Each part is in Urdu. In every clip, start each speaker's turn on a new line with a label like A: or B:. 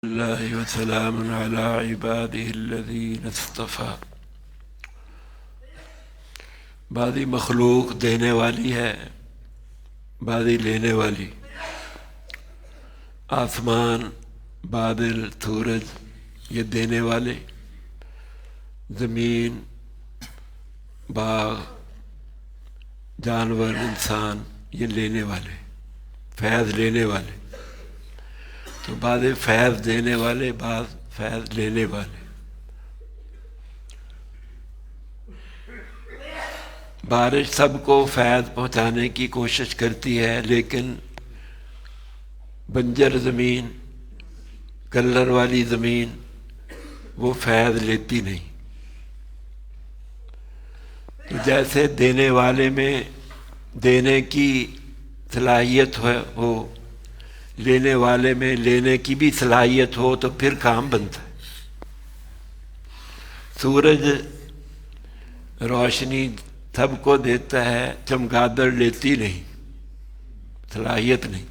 A: اللہ وسلام علی عبادہ الذین اصطفیٰ۔ بعضی مخلوق دینے والی ہے، بعضی لینے والی۔ آسمان، بادل، سورج یہ دینے والے، زمین، باغ، جانور، انسان یہ لینے والے، فیض لینے والے۔ تو بعض فیض دینے والے، بعض فیض لینے والے۔ بارش سب کو فیض پہنچانے کی کوشش کرتی ہے، لیکن بنجر زمین، کلر والی زمین وہ فیض لیتی نہیں۔ تو جیسے دینے والے میں دینے کی صلاحیت ہو، لینے والے میں لینے کی بھی صلاحیت ہو تو پھر کام بنتا ہے۔ سورج روشنی سب کو دیتا ہے، چمگادڑ لیتی نہیں، صلاحیت نہیں۔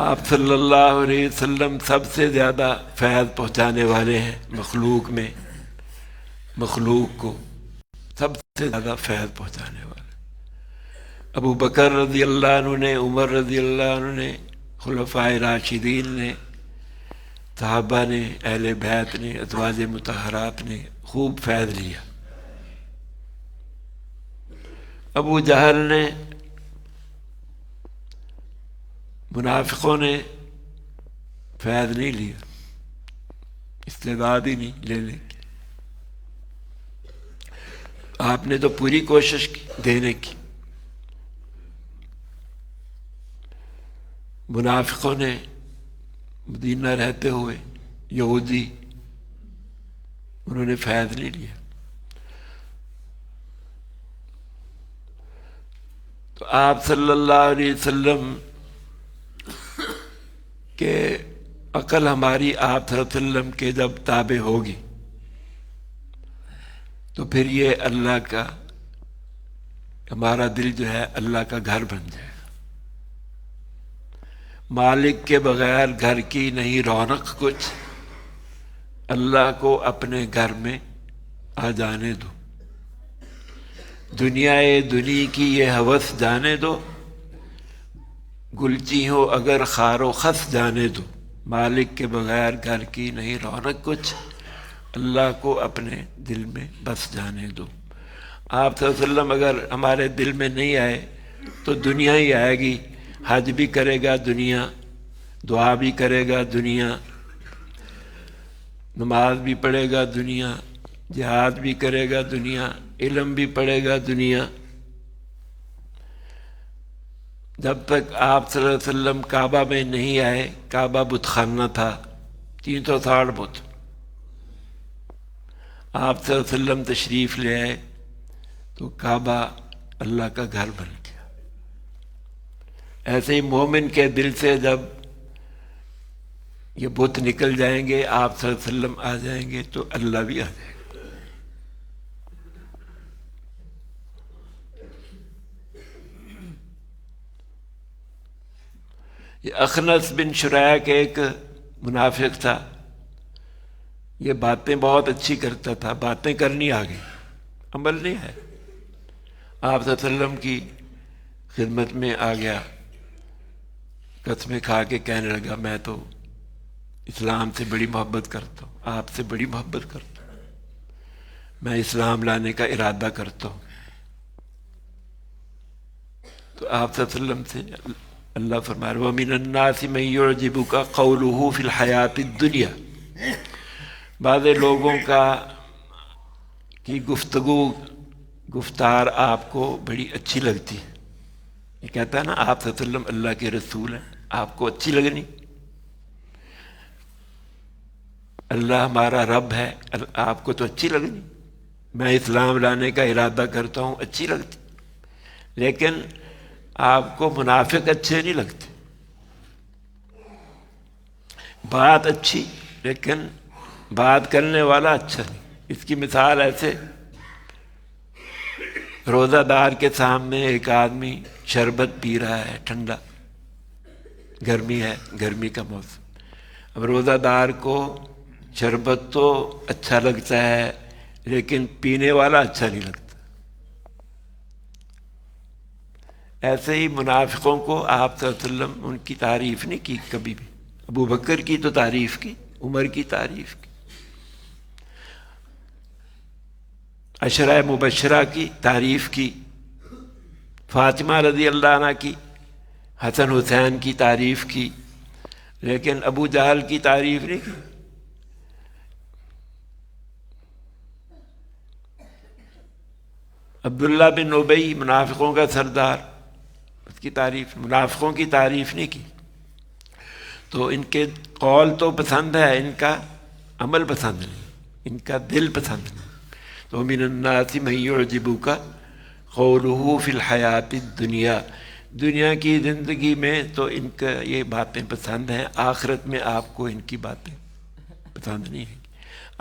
A: آپ صلی اللہ علیہ وسلم سب سے زیادہ فیض پہنچانے والے ہیں مخلوق میں، مخلوق کو سب سے زیادہ فیض پہنچانے والے۔ ابو بکر رضی اللہ عنہ نے، عمر رضی اللہ عنہ نے، خلفائے راشدین نے، صحابہ نے، اہل بیت نے، ازواج مطہرات نے خوب فیض لیا۔ ابو جہل نے، منافقوں نے فیض نہیں لیا، استعداد ہی نہیں لینے کی۔ آپ نے تو پوری کوشش کی دینے کی۔ منافقوں نے مدینہ رہتے ہوئے، یہودی، انہوں نے فیض نہیں لیا۔ تو آپ صلی اللہ علیہ وسلم کہ عقل ہماری آپ صلی اللہ علیہ وسلم کے جب تابع ہوگی تو پھر یہ اللہ کا، ہمارا دل جو ہے اللہ کا گھر بن جائے گا۔ مالک کے بغیر گھر کی نہیں رونق کچھ، اللہ کو اپنے گھر میں آ جانے دو۔ دنیا دنیا کی یہ ہوس جانے دو، گلچی ہو اگر خار و خس جانے دو۔ مالک کے بغیر گھر کی نہیں رونق کچھ، اللہ کو اپنے دل میں بس جانے دو۔ آپ صلی اللہ علیہ وسلم اگر ہمارے دل میں نہیں آئے تو دنیا ہی آئے گی۔ حج بھی کرے گا دنیا، دعا بھی کرے گا دنیا، نماز بھی پڑھے گا دنیا، جہاد بھی کرے گا دنیا، علم بھی پڑھے گا دنیا۔ جب تک آپ صلی اللہ علیہ وسلم کعبہ میں نہیں آئے، کعبہ بت خانہ تھا، 360 بت۔ آپ صلی اللہ علیہ وسلم تشریف لے آئے تو کعبہ اللہ کا گھر بن گیا۔ ایسے ہی مومن کے دل سے جب یہ بت نکل جائیں گے، آپ صلی اللہ علیہ وسلم آ جائیں گے تو اللہ بھی آ جائے گا۔ یہ اخنس بن شریح کے ایک منافق تھا، یہ باتیں بہت اچھی کرتا تھا، باتیں کرنی آ گئی، عمل نہیں ہے۔ آپ صلی اللہ علیہ وسلم کی خدمت میں آ گیا، قسمیں کھا کے کہنے لگا میں تو اسلام سے بڑی محبت کرتا ہوں، آپ سے بڑی محبت کرتا ہوں، میں اسلام لانے کا ارادہ کرتا ہوں۔ تو آپ صلی اللہ علیہ وسلم سے اللہ فرمائے وَمِنَ النَّاسِ مَن يُعْجِبُكَ قَوْلُهُ فِي الْحَيَاةِ الدُّنْيَا۔ بعض لوگوں کی گفتار آپ کو بڑی اچھی لگتی ہے۔ یہ کہتا ہے نا آپ صلی اللہ علیہ وسلم اللہ کے رسول ہیں، آپ کو اچھی لگنی، اللہ ہمارا رب ہے، آپ کو تو اچھی لگنی، میں اسلام لانے کا ارادہ کرتا ہوں، اچھی لگتی۔ لیکن آپ کو منافق اچھے نہیں لگتے، بات اچھی لیکن بات کرنے والا اچھا نہیں۔ اس کی مثال ایسے، روزہ دار کے سامنے ایک آدمی شربت پی رہا ہے ٹھنڈا، گرمی ہے، گرمی کا موسم. اب روزہ دار کو شربت تو اچھا لگتا ہے لیکن پینے والا اچھا نہیں لگتا. ایسے ہی منافقوں کو آپ صلی اللہ علیہ وسلم ان کی تعریف نہیں کی کبھی بھی. ابو بکر کی تو تعریف کی، عمر کی تعریف کی، عشرہ مبشرہ کی تعریف کی، فاطمہ رضی اللہ عنہ کی، حسن حسین کی تعریف کی، لیکن ابو جہل کی تعریف نہیں کی. عبداللہ بن ابی منافقوں کا سردار، اس کی تعریف، منافقوں کی تعریف نہیں کی. تو ان کے قول تو پسند ہے، ان کا عمل پسند نہیں، ان کا دل پسند نہیں. تو من الناس من یعجبک قولہ فی الحیات الدنیا، دنیا کی زندگی میں تو ان کا یہ باتیں پسند ہیں، آخرت میں آپ کو ان کی باتیں پسند نہیں ہیں.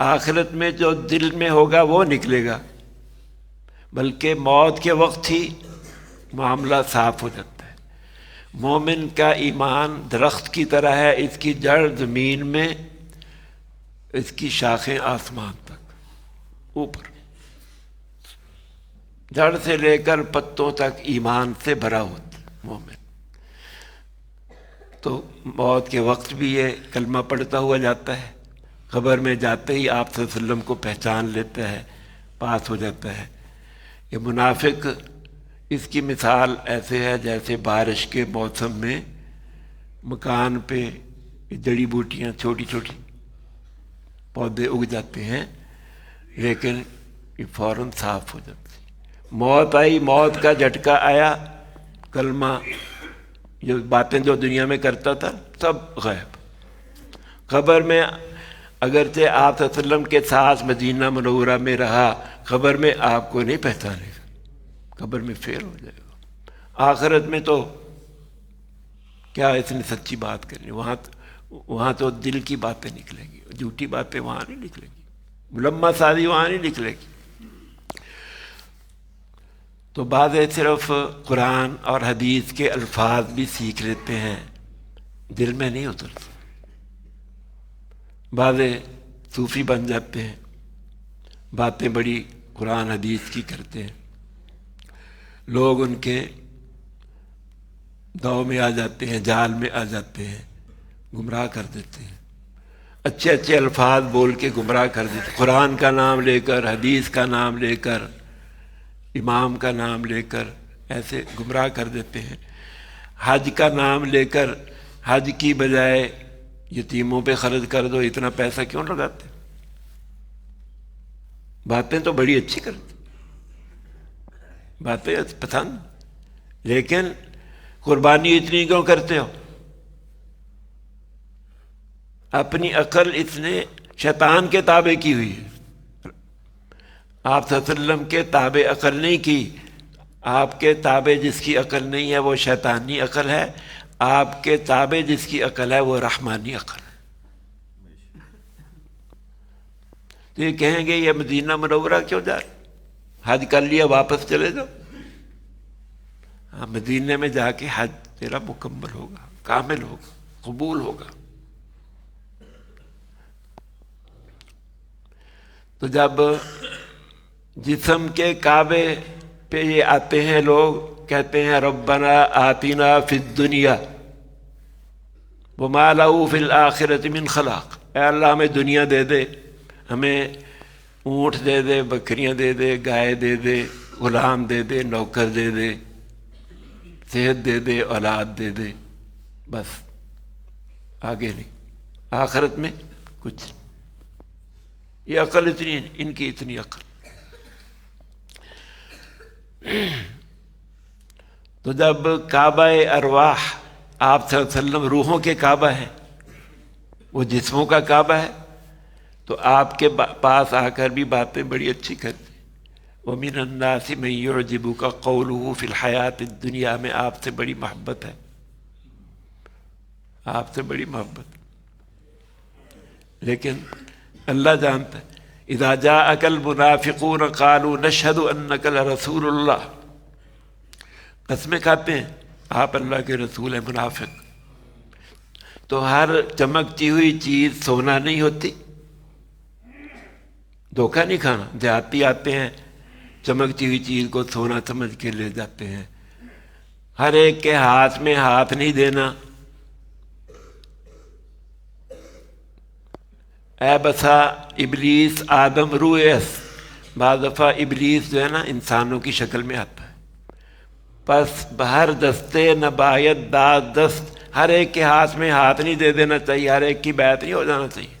A: آخرت میں جو دل میں ہوگا وہ نکلے گا، بلکہ موت کے وقت ہی معاملہ صاف ہو جاتا ہے. مومن کا ایمان درخت کی طرح ہے، اس کی جڑ زمین میں، اس کی شاخیں آسمان تک اوپر، جڑ سے لے کر پتوں تک ایمان سے بھرا ہوتا ہے مومن. تو موت کے وقت بھی یہ کلمہ پڑھتا ہوا جاتا ہے، قبر میں جاتے ہی آپ صلی اللہ علیہ وسلم کو پہچان لیتا ہے، پاس ہو جاتا ہے. یہ منافق، اس کی مثال ایسے ہے جیسے بارش کے موسم میں مکان پہ جڑی بوٹیاں چھوٹی چھوٹی پودے اگ جاتے ہیں لیکن یہ فوراً صاف ہو جاتے ہیں. موت آئی، موت کا جھٹکا آیا، کلمہ، جو باتیں جو دنیا میں کرتا تھا سب غائب. قبر میں اگرچہ آپ صلی اللہ علیہ وسلم کے ساتھ مدینہ منورہ میں رہا، قبر میں آپ کو نہیں پہچانے گا، قبر میں فیل ہو جائے گا. آخرت میں تو کیا اس نے سچی بات کرنی، وہاں تو دل کی باتیں نکلیں گی، جھوٹی باتیں وہاں نہیں نکلیں گی، ملمہ سازی وہاں نہیں نکلے گی. تو بعض صرف قرآن اور حدیث کے الفاظ بھی سیکھ لیتے ہیں، دل میں نہیں اترتے. بعض صوفی بن جاتے ہیں، باتیں بڑی قرآن حدیث کی کرتے ہیں، لوگ ان کے دو میں آ جاتے ہیں، جال میں آ جاتے ہیں، گمراہ کر دیتے ہیں. اچھے اچھے الفاظ بول کے گمراہ کر دیتے ہیں، قرآن کا نام لے کر، حدیث کا نام لے کر، امام کا نام لے کر ایسے گمراہ کر دیتے ہیں. حج کا نام لے کر حج کی بجائے یتیموں پہ خرچ کر دو، اتنا پیسہ کیوں لگاتے؟ باتیں تو بڑی اچھی کرتے، باتیں پسند، لیکن قربانی اتنی کیوں کرتے ہو؟ اپنی عقل اتنے شیطان کے تابع کی ہوئی ہے. آپ صلی اللہ علیہ وسلم کے تابع عقل نہیں کی. آپ کے تابع جس کی عقل نہیں ہے وہ شیطانی عقل ہے، آپ کے تابع جس کی عقل ہے وہ رحمانی عقل ہے. تو یہ کہیں گے یہ مدینہ منورہ کیوں جا رہے، حج کر لیا واپس چلے جاؤ. ہاں، مدینہ میں جا کے حج تیرا مکمل ہوگا، کامل ہوگا، قبول ہوگا. تو جب جسم کے کعبے پہ یہ آتے ہیں لوگ، کہتے ہیں ربنا آتنا فی الدنیا وما لہ فی الآخرۃ من خلاق، اے اللہ ہمیں دنیا دے دے، ہمیں اونٹ دے دے، بکریاں دے دے، گائے دے دے، غلام دے دے، نوکر دے دے، صحت دے دے، اولاد دے دے، بس آگے نہیں. آخرت میں کچھ، یہ عقل اتنی، ان کی اتنی عقل. تو جب کعبہ ارواح، آپ صلی اللہ علیہ وسلم روحوں کے کعبہ ہیں، وہ جسموں کا کعبہ ہے، تو آپ کے پاس آ کر بھی باتیں بڑی اچھی کرتے. وَمِنَ النَّاسِ مَن يُعْجِبُكَ قَوْلُهُ فِي الْحَيَاةِ الدُّنْيَا، میں آپ سے بڑی محبت ہے، آپ سے بڑی محبت. لیکن اللہ جانتا ہے. اذا جاءك المنافقون قالوا نشهد انك لرسول اللہ، قسمیں کھاتے ہیں آپ اللہ کے رسول ہیں. منافق تو ہر چمکتی ہوئی چیز سونا نہیں ہوتی. دھوکہ نہیں کھانا. دیہاتی آتے ہیں چمکتی ہوئی چیز کو سونا سمجھ کے لے جاتے ہیں. ہر ایک کے ہاتھ میں ہاتھ نہیں دینا. اے بسا ابلیس آدم رویس. بعض دفعہ ابلیس جو ہے نا انسانوں کی شکل میں آتا ہے. پس بہر دستے نبایت داد دست. ہر ایک کے ہاتھ میں ہاتھ نہیں دے دینا چاہیے. ہر ایک کی بیعت نہیں ہو جانا چاہیے.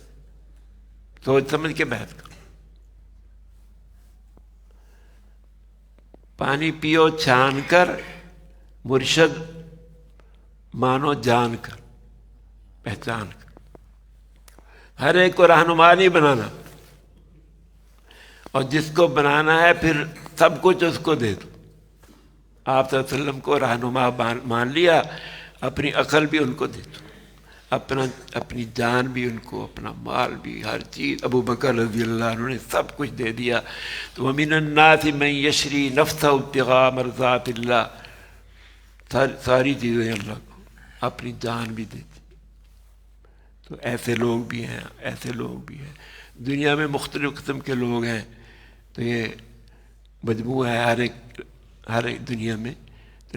A: سوچ سمجھ کے بیعت کرو. پانی پیو چھان کر، مرشد مانو جان کر، پہچان کر. ہر ایک کو رہنما نہیں بنانا، اور جس کو بنانا ہے پھر سب کچھ اس کو دے دو. آپ صلی اللہ علیہ وسلم کو رہنما مان لیا، اپنی عقل بھی ان کو دے دو، اپنی جان بھی ان کو، اپنا مال بھی، ہر چیز. ابو بکر رضی اللہ عنہ نے سب کچھ دے دیا. تو وَمِنَ النَّاسِ مَن يَشْرِي نَفْسَهُ ابْتِغَاءَ مَرْضَاتِ اللَّهِ. ساری چیزیں اللہ کو، اپنی جان بھی دے دی. تو ایسے لوگ بھی ہیں، ایسے لوگ بھی ہیں. دنیا میں مختلف قسم کے لوگ ہیں. تو یہ مجموعہ ہے ہر ایک دنیا میں.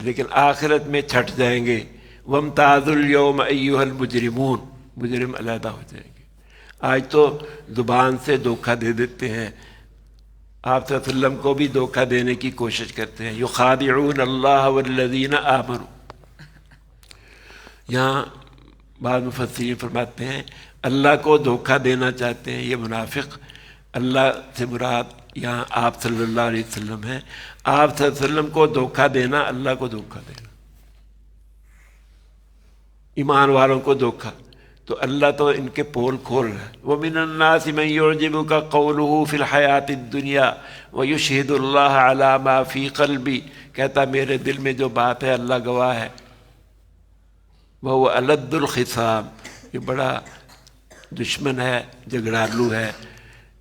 A: لیکن آخرت میں چھٹ جائیں گے. وَامْتَازُوا الْيَوْمَ أَيُّهَا الْمُجْرِمُونَ. مجرم علیحدہ ہو جائیں گے. آج تو زبان سے دھوکہ دے دیتے ہیں. آپ صلی اللہ علیہ وسلم کو بھی دھوکہ دینے کی کوشش کرتے ہیں. يُخَادِعُونَ اللَّهَ وَالَّذِينَ آمَنُوا. یہاں بعض مفسرین فرماتے ہیں اللہ کو دھوکہ دینا چاہتے ہیں یہ منافق. اللہ سے مراد یہاں آپ صلی اللہ علیہ وسلم ہیں. آپ صلی اللہ علیہ وسلم کو دھوکہ دینا، اللہ کو دھوکہ دینا، ایمان والوں کو دھوکہ. تو اللہ تو ان کے پول کھول رہا ہے. وَمِنَ النَّاسِ مَن يُعْجِبُكَ قَوْلُهُ فِي الْحَيَاةِ الدُّنْيَا وَيُشْهِدُ اللَّهَ عَلَى مَا فِي قَلْبِي. کہتا میرے دل میں جو بات ہے اللہ گواہ ہے. وَهُوَ أَلَدُّ الْخِصَامِ. یہ بڑا دشمن ہے، جھگڑالو ہے.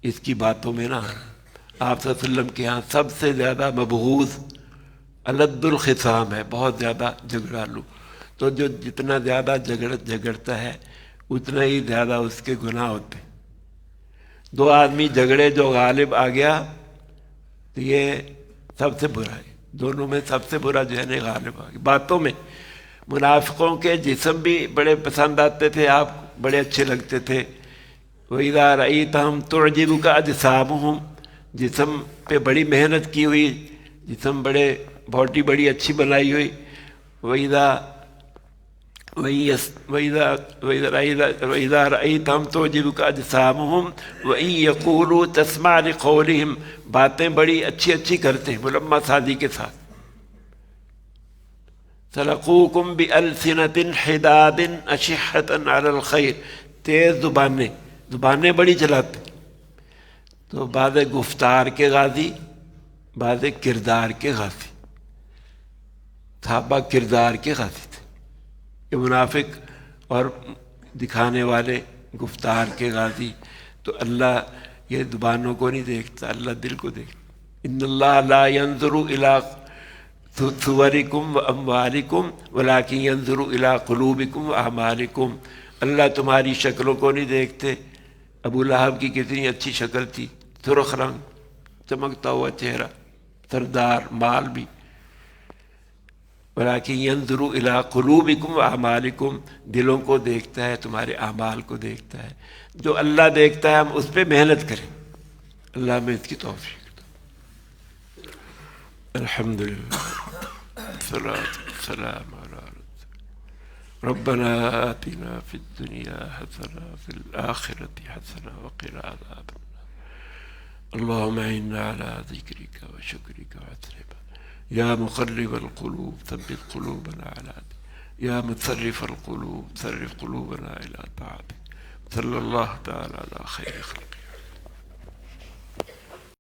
A: اس کی باتوں میں نا آپ صلی اللہ علیہ وسلم کے ہاں سب سے زیادہ مبغوض الد الخصام ہے، بہت زیادہ جھگڑالو. تو جو جتنا زیادہ جھگڑتا ہے اتنا ہی زیادہ اس کے گناہ ہوتے. دو آدمی جھگڑے، جو غالب آ گیا تو یہ سب سے برا ہے. دونوں میں سب سے برا جو ہے نا غالب آ گیا. باتوں میں منافقوں کے جسم بھی بڑے پسند آتے تھے، آپ بڑے اچھے لگتے تھے. وَإِذَا رَأَيْتَهُمْ تُعْجِبُكَ أَجْسَامُهُمْ. جسم پہ بڑی محنت کی ہوئی، جسم بڑے باڈی بڑی اچھی بنائی ہوئی. وَإِذَا رَأَيْتَهُمْ تُعْجِبُكَ أَجْسَامُهُمْ وَإِن يَقُولُوا تَسْمَعْ لِقَوْلِهِمْ. باتیں بڑی اچھی اچھی کرتے ہیں ملمہ سازی کے ساتھ. سَلَقُوكُمْ بِأَلْسِنَةٍ حِدَادٍ أَشِحَّةً عَلَى الْخَيْرِ. تیز زبانیں بڑی چلاتے. تو بعض گفتار کے غازی، بعض کردار کے غازی. صحابہ کردار کے غازی تھے. یہ منافق اور دکھانے والے گفتار کے غازی. تو اللہ یہ زبانوں کو نہیں دیکھتا، اللہ دل کو دیکھتا. ان اللہ لا ينظر الى صورکم واموالکم ولکن ينظر الى قلوبکم واعمالکم. اللہ تمہاری شکلوں کو نہیں دیکھتے. ابو لہب کی کتنی اچھی شکل تھی، سرخ رنگ، چمکتا ہوا چہرہ، سردار، مال بھی. ولیکن ینظر الی قلوبکم واعمالکم. دلوں کو دیکھتا ہے، تمہارے اعمال کو دیکھتا ہے. جو اللہ دیکھتا ہے ہم اس پہ محنت کریں. اللہ میں اس کی توفیق. الحمدللہ والصلاة والسلام علی ربنا آتنا فی الدنیا حسنہ وفی الآخرة حسنہ وقنا عذاب النار. اللهم اعنا على ذکرک وشکرک وحسن عبادتک. یا مقلب القلوب ثبت قلوبنا على دینک. یا مصرف القلوب صرف قلوبنا الى طاعتک. صلی اللہ تعالی علی خیر خلقہ.